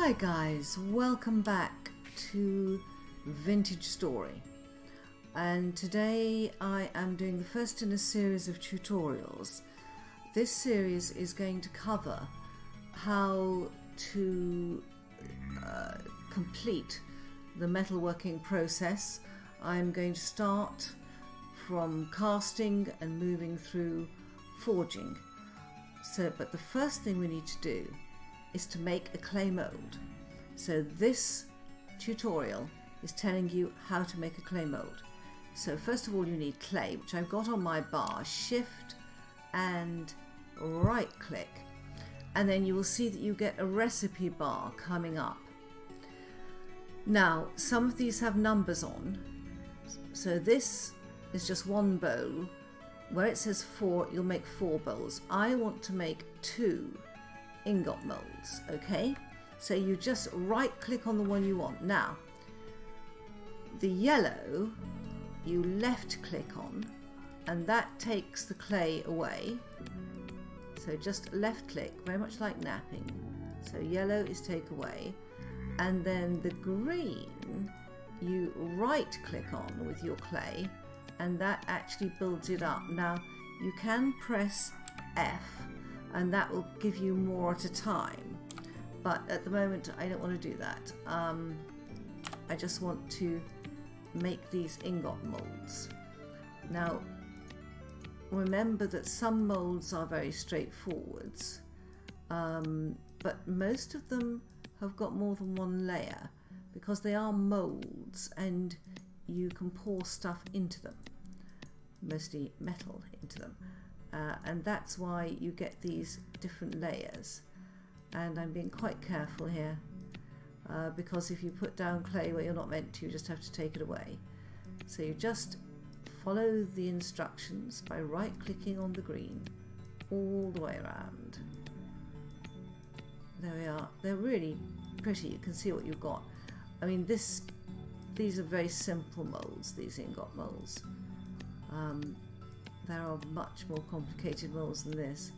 Hi guys, welcome back to Vintage Story, and today I am doing the first in a series of tutorials. This series is going to cover how to complete the metalworking process. I'm going to start from casting and moving through forging. But the first thing we need to do is to make a clay mold. So this tutorial is telling you how to make a clay mold. So first of all you need clay, which I've got on my bar. Shift and right click, and then you will see that you get a recipe bar coming up. Now some of these have numbers on, so this is just one bowl. Where it says 4, you'll make 4 bowls. I want to make 2 ingot molds, okay? So you just right click on the one you want. Now the yellow you left click on, and that takes the clay away. So just left click, very much like napping. So yellow is take away, and then the green you right click on with your clay, and that actually builds it up. Now you can press F and that will give you more at a time, but at the moment I don't want to do that. I just want to make these ingot molds. Now remember that some molds are very straightforward, but most of them have got more than one layer because they are molds and you can pour stuff into them, mostly metal into them, and that's why you get these different layers. And I'm being quite careful here because if you put down clay where you're not meant to, you just have to take it away. So you just follow the instructions by right clicking on the green all the way around. There we are. They're really pretty. You can see what you've got. I mean, these are very simple molds, these ingot molds. There are much more complicated molds than this,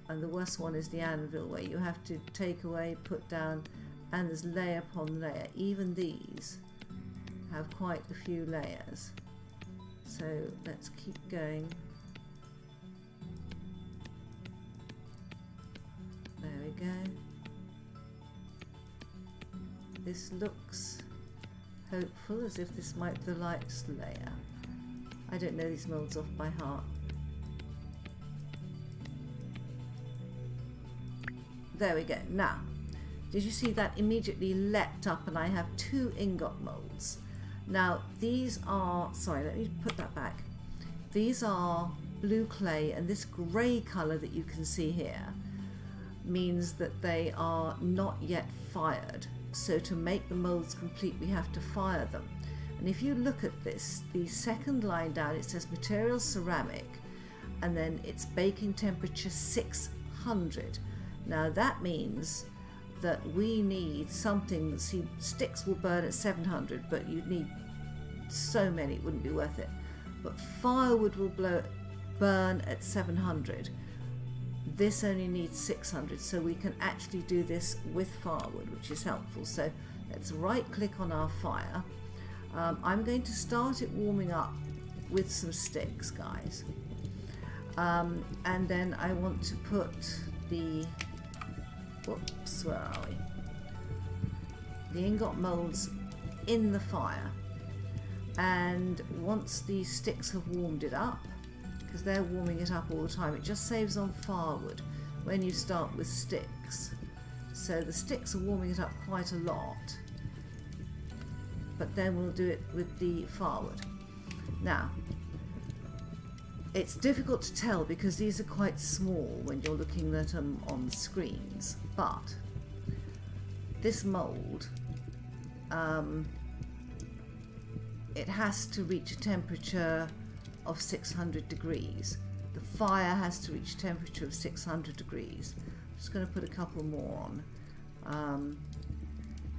and the worst one is the anvil, where you have to take away, put down, and there's layer upon layer. Even these have quite a few layers. So let's keep going. There we go. This looks hopeful, as if this might be the lightest layer. I don't know these molds off by heart. There we go. Now, did you see that immediately leapt up and I have 2 ingot molds? Now these are, sorry, let me put that back. These are blue clay, and this grey colour that you can see here means that they are not yet fired. So to make the molds complete we have to fire them. And if you look at this, the second line down, it says material ceramic, and then it's baking temperature 600. Now that means that we need something. See, sticks will burn at 700, but you'd need so many it wouldn't be worth it. But firewood will burn at 700. This only needs 600, so we can actually do this with firewood, which is helpful. So let's right click on our fire. I'm going to start it warming up with some sticks, guys, and then I want to put the, whoops, where are we? The ingot molds in the fire, and once these sticks have warmed it up, because they're warming it up all the time, it just saves on firewood when you start with sticks. So the sticks are warming it up quite a lot, but then we'll do it with the firewood. Now it's difficult to tell because these are quite small when you're looking at them on the screens, but this mold, it has to reach a temperature of 600 degrees. The fire has to reach a temperature of 600 degrees. I'm just going to put a couple more on.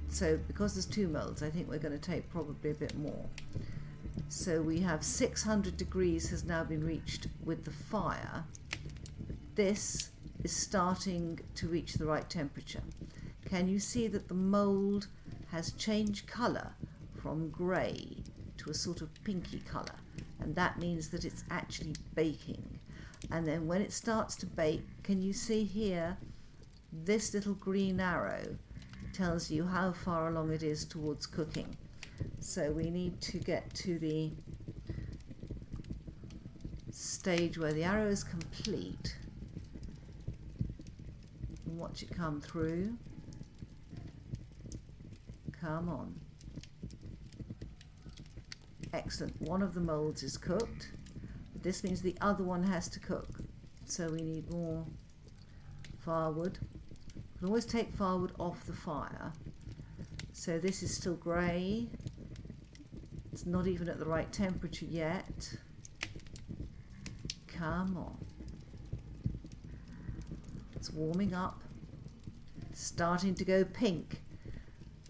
So because there's 2 molds, I think we're going to take probably a bit more. So we have 600 degrees has now been reached with the fire. This is starting to reach the right temperature. can you see that the mold has changed colour from grey to a sort of pinky colour? And that means that it's actually baking. And then when it starts to bake, can you see here, this little green arrow tells you how far along it is towards cooking. So we need to get to the stage where the arrow is complete and watch it come through. Come on. Excellent. One of the molds is cooked. This means the other one has to cook. So we need more firewood. You can always take firewood off the fire. So this is still grey. It's not even at the right temperature yet. Come on. It's warming up. Starting to go pink.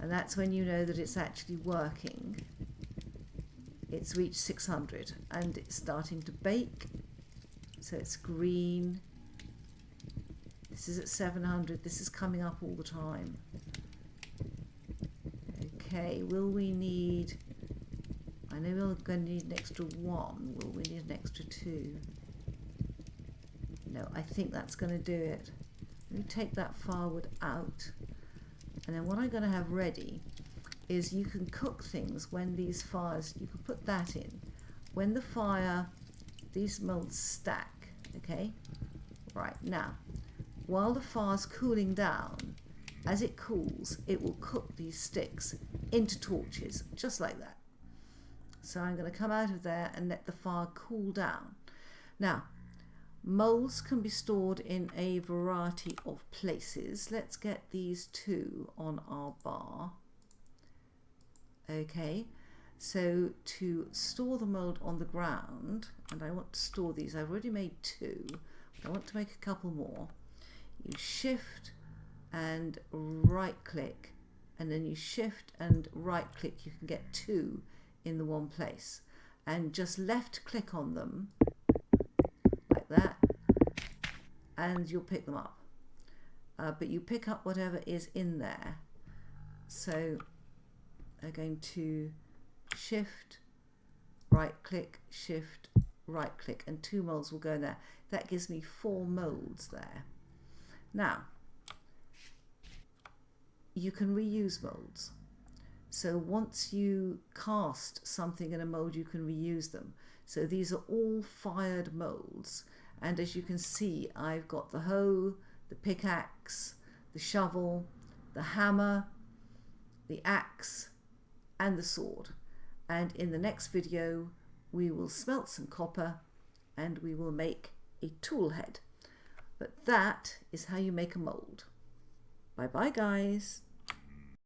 And that's when you know that it's actually working. It's reached 600 and it's starting to bake. So it's green. This is at 700. This is coming up all the time. Okay, will we need... I know we're going to need an extra 1. Will we need an extra 2? No, I think that's going to do it. Let me take that firewood out. And then what I'm going to have ready is you can cook things when these fires, you can put that in. When the fire, these molds stack, okay? Right, now, while the fire's cooling down, as it cools, it will cook these sticks into torches, just like that. So I'm going to come out of there and let the fire cool down. Now, molds can be stored in a variety of places. Let's get these 2 on our bar. Okay, so to store the mold on the ground, and I want to store these, I've already made 2, but I want to make a couple more. You shift and right click, and then you shift and right click, you can get 2 in the one place, and just left click on them like that and you'll pick them up, but you pick up whatever is in there. So I'm going to shift right click, shift right click, and 2 molds will go in there. That gives me 4 molds there. Now you can reuse molds. So once you cast something in a mold, you can reuse them. So these are all fired molds. And as you can see, I've got the hoe, the pickaxe, the shovel, the hammer, the axe, and the sword. And in the next video, we will smelt some copper and we will make a tool head. But that is how you make a mold. Bye bye, guys.